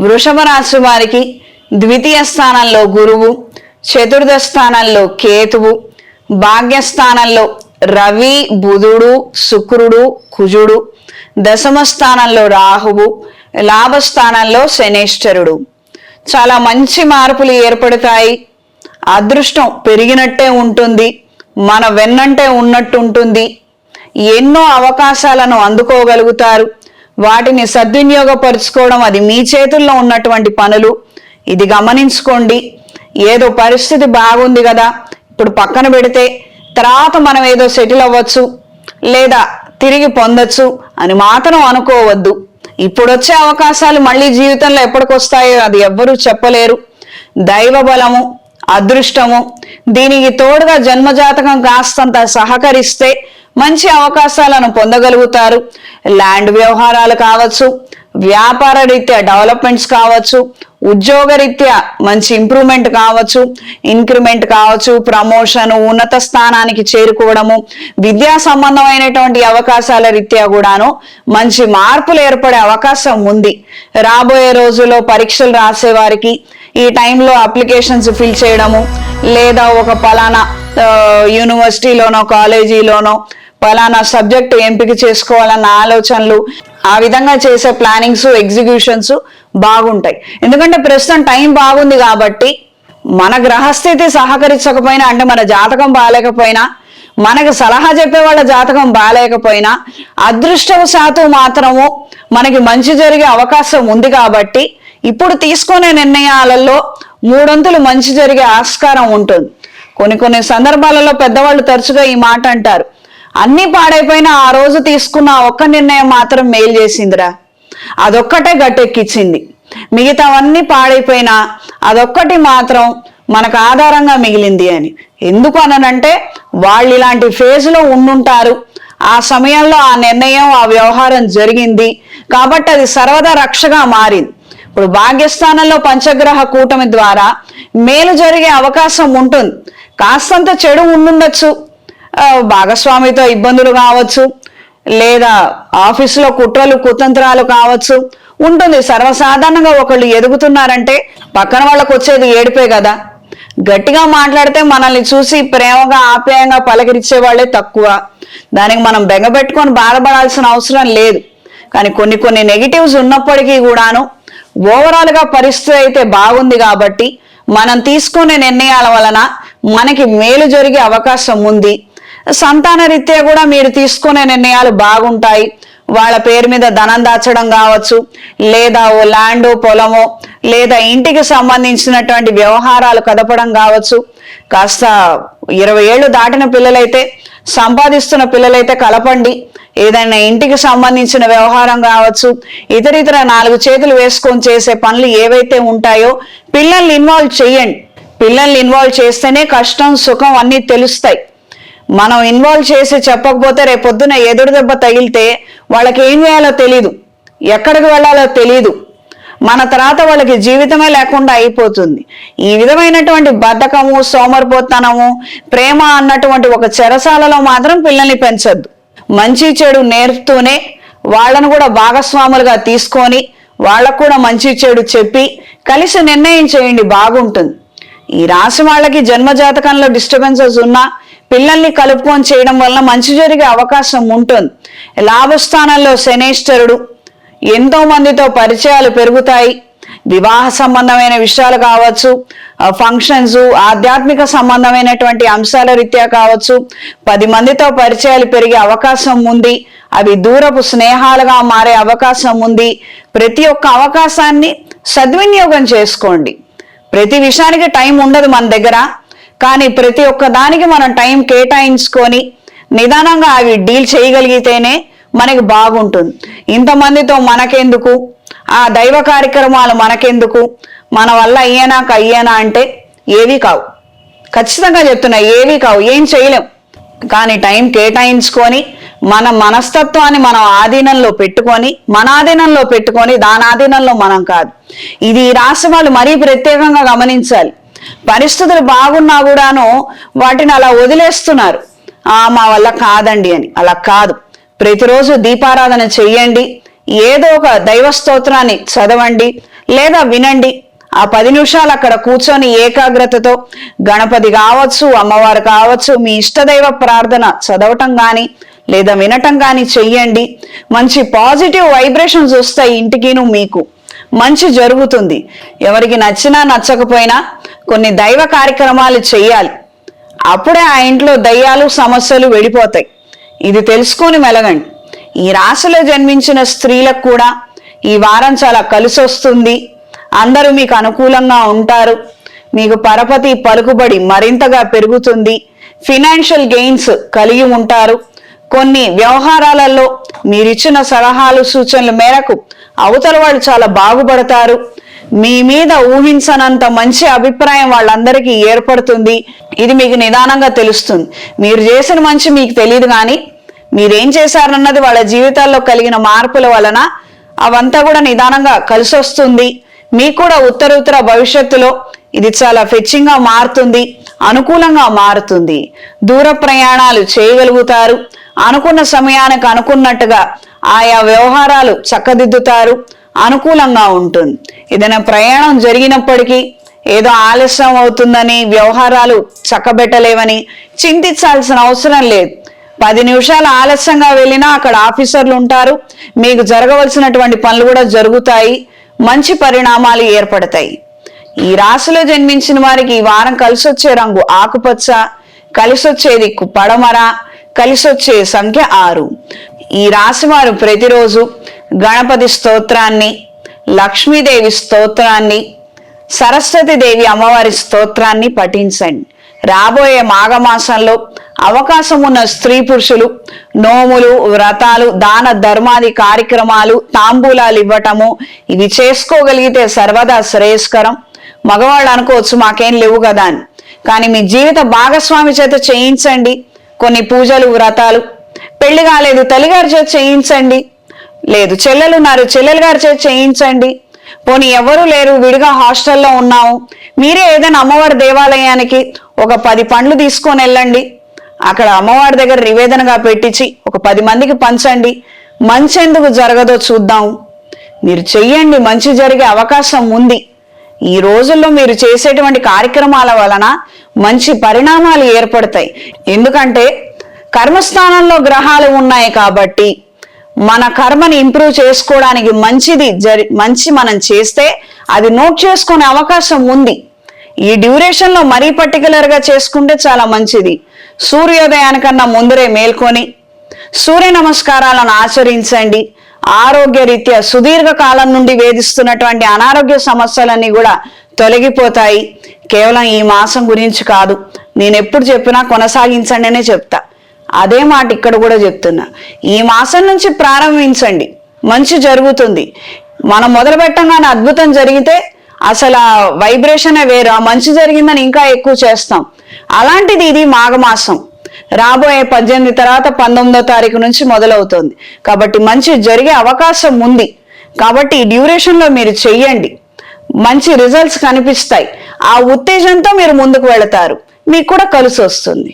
వృషభ రాశి వారికి ద్వితీయ స్థానంలో గురువు, చతుర్థ స్థానంలో కేతువు, భాగ్యస్థానంలో రవి, బుధుడు, శుక్రుడు, కుజుడు, దశమ స్థానంలో రాహువు, లాభస్థానంలో శనేశ్వరుడు. చాలా మంచి మార్పులు ఏర్పడతాయి. అదృష్టం పెరిగినట్టే ఉంటుంది, మన వెన్నంటే ఉన్నట్టు ఉంటుంది. ఎన్నో అవకాశాలను అందుకోగలుగుతారు. వాటిని సద్వినియోగపరుచుకోవడం అది మీ చేతుల్లో ఉన్నటువంటి పనులు. ఇది గమనించుకోండి. ఏదో పరిస్థితి బాగుంది కదా, ఇప్పుడు పక్కన పెడితే తర్వాత మనం ఏదో సెటిల్ అవ్వచ్చు లేదా తిరిగి పొందొచ్చు అని మాత్రం అనుకోవద్దు. ఇప్పుడు వచ్చే అవకాశాలు మళ్ళీ జీవితంలో ఎప్పటికొస్తాయో అది ఎవ్వరూ చెప్పలేరు. దైవ బలము, అదృష్టము, దీనికి తోడుగా జన్మజాతకం కాస్తంత సహకరిస్తే మంచి అవకాశాలను పొందగలుగుతారు. ల్యాండ్ వ్యవహారాలు కావచ్చు, వ్యాపార రీత్యా డెవలప్మెంట్స్ కావచ్చు, ఉద్యోగ రీత్యా మంచి ఇంప్రూవ్మెంట్ కావచ్చు, ఇంక్రిమెంట్ కావచ్చు, ప్రమోషన్, ఉన్నత స్థానానికి చేరుకోవడము, విద్యా సంబంధమైనటువంటి అవకాశాల రీత్యా కూడాను మంచి మార్పులు ఏర్పడే అవకాశం ఉంది. రాబోయే రోజుల్లో పరీక్షలు రాసే వారికి ఈ టైంలో అప్లికేషన్స్ ఫిల్ చేయడము, లేదా ఒక పలానా యూనివర్సిటీలోనో కాలేజీలోనో పలానా సబ్జెక్టు ఎంపిక చేసుకోవాలన్న ఆలోచనలు, ఆ విధంగా చేసే ప్లానింగ్స్, ఎగ్జిక్యూషన్స్ బాగుంటాయి. ఎందుకంటే ప్రస్తుతం టైం బాగుంది కాబట్టి మన గ్రహస్థితి సహకరించకపోయినా, అంటే మన జాతకం బాగాలేకపోయినా, మనకు సలహా చెప్పే వాళ్ళ జాతకం బాగాలేకపోయినా అదృష్టవశాత్తు మాత్రము మనకి మంచి జరిగే అవకాశం ఉంది. కాబట్టి ఇప్పుడు తీసుకునే నిర్ణయాలలో మూడొంతులు మంచి జరిగే ఆస్కారం ఉంటుంది. కొన్ని సందర్భాలలో పెద్దవాళ్ళు తరచుగా ఈ మాట అంటారు, అన్ని పాడైపోయినా ఆ రోజు తీసుకున్న ఒక్క నిర్ణయం మాత్రం మేలు చేసిందిరా, అదొక్కటే గట్టెక్కిచ్చింది. మిగతావన్నీ పాడైపోయినా అదొక్కటి మాత్రం మనకు ఆధారంగా మిగిలింది అని. ఎందుకు అనంటే వాళ్ళు ఇలాంటి ఫేజ్లో ఉండుంటారు. ఆ సమయంలో ఆ నిర్ణయం, ఆ వ్యవహారం జరిగింది కాబట్టి అది సర్వదా రక్షగా మారింది. ఇప్పుడు భాగ్యస్థానంలో పంచగ్రహ కూటమి ద్వారా మేలు జరిగే అవకాశం ఉంటుంది. కాస్తంత చెడు ఉండుండొచ్చు, భాగస్వామితో ఇబ్బందులు కావచ్చు, లేదా ఆఫీసులో కుట్రలు కుతంత్రాలు కావచ్చు, ఉంటుంది. సర్వసాధారణంగా ఒకళ్ళు ఎదుగుతున్నారంటే పక్కన వాళ్ళకు వచ్చేది ఏడిపే కదా. గట్టిగా మాట్లాడితే మనల్ని చూసి ప్రేమగా ఆప్యాయంగా పలకరించే వాళ్ళే తక్కువ. దానికి మనం బెంగపెట్టుకొని బాధపడాల్సిన అవసరం లేదు. కానీ కొన్ని నెగిటివ్స్ ఉన్నప్పటికీ కూడాను ఓవరాల్గా పరిస్థితి అయితే బాగుంది కాబట్టి మనం తీసుకునే నిర్ణయాల వలన మనకి మేలు జరిగే అవకాశం ఉంది. సంతాన రీత్యా కూడా మీరు తీసుకునే నిర్ణయాలు బాగుంటాయి. వాళ్ళ పేరు మీద ధనం దాచడం కావచ్చు, లేదా ఓ ల్యాండ్, పొలమో, లేదా ఇంటికి సంబంధించినటువంటి వ్యవహారాలు కదపడం కావచ్చు. కాస్త 20 ఏళ్ళు దాటిన పిల్లలైతే, సంపాదిస్తున్న పిల్లలైతే కలపండి. ఏదైనా ఇంటికి సంబంధించిన వ్యవహారం కావచ్చు, ఇతర 4 చేతులు వేసుకొని చేసే పనులు ఏవైతే ఉంటాయో పిల్లల్ని ఇన్వాల్వ్ చేయండి. పిల్లల్ని ఇన్వాల్వ్ చేస్తేనే కష్టం సుఖం అన్నీ తెలుస్తాయి. మనం ఇన్వాల్వ్ చేసి చెప్పకపోతే రేపొద్దున ఎదురు దెబ్బ తగిలితే వాళ్ళకి ఏం చేయాలో తెలీదు, ఎక్కడికి వెళ్ళాలో తెలీదు. మన తర్వాత వాళ్ళకి జీవితమే లేకుండా అయిపోతుంది. ఈ విధమైనటువంటి బద్ధకము, సోమరిపోతనము, ప్రేమ అన్నటువంటి ఒక చెరసాలలో మాత్రం పిల్లల్ని పెంచొద్దు. మంచి చెడు నేర్పుతూనే వాళ్ళను కూడా భాగస్వాములుగా తీసుకొని వాళ్ళకు కూడా మంచి చెడు చెప్పి కలిసి నిర్ణయం చేయండి, బాగుంటుంది. ఈ రాశి వాళ్ళకి జన్మజాతకంలో డిస్టర్బెన్సెస్ ఉన్నా పిల్లల్ని కలుపుకొని చేయడం వలన మంచి జరిగే అవకాశం ఉంటుంది. లాభస్థానంలో శనేశ్వరుడు, ఎంతో మందితో పరిచయాలు పెరుగుతాయి. వివాహ సంబంధమైన విషయాలు కావచ్చు, ఫంక్షన్స్, ఆధ్యాత్మిక సంబంధమైనటువంటి అంశాల రీత్యా కావచ్చు, 10 మందితో పరిచయాలు పెరిగే అవకాశం ఉంది. అవి దూరపు స్నేహాలుగా మారే అవకాశం ఉంది. ప్రతి ఒక్క అవకాశాన్ని సద్వినియోగం చేసుకోండి. ప్రతి విషయానికి టైం ఉండదు మన దగ్గర, కానీ ప్రతి ఒక్క దానికి మనం టైం కేటాయించుకొని నిదానంగా అవి డీల్ చేయగలిగితేనే మనకి బాగుంటుంది. ఇంతమందితో మనకెందుకు, ఆ దైవ కార్యక్రమాలు మనకెందుకు, మన వల్ల అయ్యేనా అంటే ఏవి కావు. ఖచ్చితంగా చెప్తున్నా, ఏవి కావు, ఏం చేయలేం. కానీ టైం కేటాయించుకొని మన మనస్తత్వాన్ని మనం ఆధీనంలో పెట్టుకొని, మన ఆధీనంలో పెట్టుకొని దాని ఆధీనంలో మనం కాదు. ఇది ఈ రాశి వాళ్ళు మరీ ప్రత్యేకంగా గమనించాలి. పరిస్థితులు బాగున్నా కూడాను వాటిని అలా వదిలేస్తున్నారు, మా వల్ల కాదండి అని. అలా కాదు. ప్రతిరోజు దీపారాధన చెయ్యండి, ఏదో ఒక దైవ స్తోత్రాన్ని చదవండి, లేదా వినండి. ఆ 10 నిమిషాలు అక్కడ కూర్చొని ఏకాగ్రతతో గణపతి కావచ్చు, అమ్మవారు కావచ్చు, మీ ఇష్టదైవ ప్రార్థన చదవటం కానీ లేదా వినటం కానీ చెయ్యండి. మంచి పాజిటివ్ వైబ్రేషన్స్ వస్తాయి ఇంటికిను, మీకు మంచి జరుగుతుంది. ఎవరికి నచ్చినా నచ్చకపోయినా కొన్ని దైవ కార్యక్రమాలు చెయ్యాలి. అప్పుడే ఆ ఇంట్లో దయ్యాలు సమస్యలు వెళ్ళిపోతాయి. ఇది తెలుసుకొని మెలగండి. ఈ రాశిలో జన్మించిన స్త్రీలకు కూడా ఈ వారం చాలా కలిసి వస్తుంది. అందరూ మీకు అనుకూలంగా ఉంటారు. మీకు పరపతి పలుకుబడి మరింతగా పెరుగుతుంది. ఫినాన్షియల్ గెయిన్స్ కలిగి ఉంటారు. కొన్ని వ్యవహారాలలో మీరిచ్చిన సలహాలు సూచనల మేరకు అవతల వాళ్ళు చాలా బాగుపడతారు. మీ మీద ఊహించనంత మంచి అభిప్రాయం వాళ్ళందరికీ ఏర్పడుతుంది. ఇది మీకు నిదానంగా తెలుస్తుంది. మీరు చేసిన మంచి మీకు తెలియదు, కానీ మీరేం చేశారన్నది వాళ్ళ జీవితాల్లో కలిగిన మార్పుల వలన అవంతా కూడా నిదానంగా కలిసి వస్తుంది. మీకు కూడా ఉత్తర భవిష్యత్తులో ఇది చాలా ఫెచ్చింగ్ గా మారుతుంది, అనుకూలంగా మారుతుంది. దూర ప్రయాణాలు చేయగలుగుతారు. అనుకున్న సమయానికి అనుకున్నట్టుగా ఆయా వ్యవహారాలు చక్కదిద్దుతారు. అనుకూలంగా ఉంటుంది. ఏదైనా ప్రయాణం జరిగినప్పటికీ ఏదో ఆలస్యం అవుతుందని, వ్యవహారాలు చక్కబెట్టలేవని చింతించాల్సిన అవసరం లేదు. 10 నిమిషాలు ఆలస్యంగా వెళ్ళినా అక్కడ ఆఫీసర్లు ఉంటారు. మీకు జరగవలసినటువంటి పనులు కూడా జరుగుతాయి. మంచి పరిణామాలు ఏర్పడతాయి. ఈ రాశిలో జన్మించిన వారికి ఈ వారం కలిసి వచ్చే రంగు ఆకుపచ్చ, కలిసి వచ్చే దిక్కు పడమర, కలిసి వచ్చే సంఖ్య 6. ఈ రాశి వారు ప్రతిరోజు గణపతి స్తోత్రాన్ని, లక్ష్మీదేవి స్తోత్రాన్ని, సరస్వతీదేవి అమ్మవారి స్తోత్రాన్ని పఠించండి. రాబోయే మాఘమాసంలో అవకాశం ఉన్న స్త్రీ పురుషులు నోములు, వ్రతాలు, దాన ధర్మాది కార్యక్రమాలు, తాంబూలాలు ఇవ్వటము ఇవి చేసుకోగలిగితే సర్వదా శ్రేయస్కరం. మగవాళ్ళు అనుకోవచ్చు మాకేం లేవు కదా అని, కానీ మీ జీవిత భాగస్వామి చేత చేయించండి. కొన్ని పూజలు, వ్రతాలు. పెళ్లి కాలేదు తల్లిగారి చేత చేయించండి. లేదు చెల్లెలు ఉన్నారు చెల్లెలు గారి చేత చేయించండి. పోనీ ఎవరు లేరు, విడిగా హాస్టల్లో ఉన్నాము, మీరే ఏదైనా అమ్మవారి దేవాలయానికి ఒక 10 పండ్లు తీసుకొని వెళ్ళండి. అక్కడ అమ్మవారి దగ్గర నివేదనగా పెట్టించి ఒక 10 మందికి పంచండి. మంచి ఎందుకు జరగదో చూద్దాం. మీరు చెయ్యండి, మంచి జరిగే అవకాశం ఉంది. ఈ రోజుల్లో మీరు చేసేటువంటి కార్యక్రమాల వలన మంచి పరిణామాలు ఏర్పడతాయి. ఎందుకంటే కర్మస్థానంలో గ్రహాలు ఉన్నాయి కాబట్టి మన కర్మని ఇంప్రూవ్ చేసుకోవడానికి మంచి మనం చేస్తే అది నోట్ చేసుకునే అవకాశం ఉంది. ఈ డ్యూరేషన్ లో మరీ పర్టికులర్ గా చేసుకుంటే చాలా మంచిది. సూర్యోదయానికన్నా ముందరే మేల్కొని సూర్య నమస్కారాలను ఆచరించండి. ఆరోగ్య రీత్యా సుదీర్ఘ కాలం నుండి వేధిస్తున్నటువంటి అనారోగ్య సమస్యలన్నీ కూడా తొలగిపోతాయి. కేవలం ఈ మాసం గురించి కాదు, నేను ఎప్పుడు చెప్పినా కొనసాగించండి అనే చెప్తా. అదే మాట ఇక్కడ కూడా చెప్తున్నా. ఈ మాసం నుంచి ప్రారంభించండి, మంచి జరుగుతుంది. మనం మొదలు పెట్టంగానే అద్భుతం జరిగితే అసలు ఆ వైబ్రేషనే వేరు. ఆ మంచి జరిగిందని ఇంకా ఎక్కువ చేస్తాం. అలాంటిది ఇది మాఘమాసం. రాబోయే 18 తర్వాత 19వ తారీఖు నుంచి మొదలవుతుంది కాబట్టి మంచి జరిగే అవకాశం ఉంది. కాబట్టి ఈ డ్యూరేషన్ లో మీరు చెయ్యండి, మంచి రిజల్ట్స్ కనిపిస్తాయి. ఆ ఉత్తేజంతో మీరు ముందుకు వెళతారు, మీకు కూడా కలిసి వస్తుంది.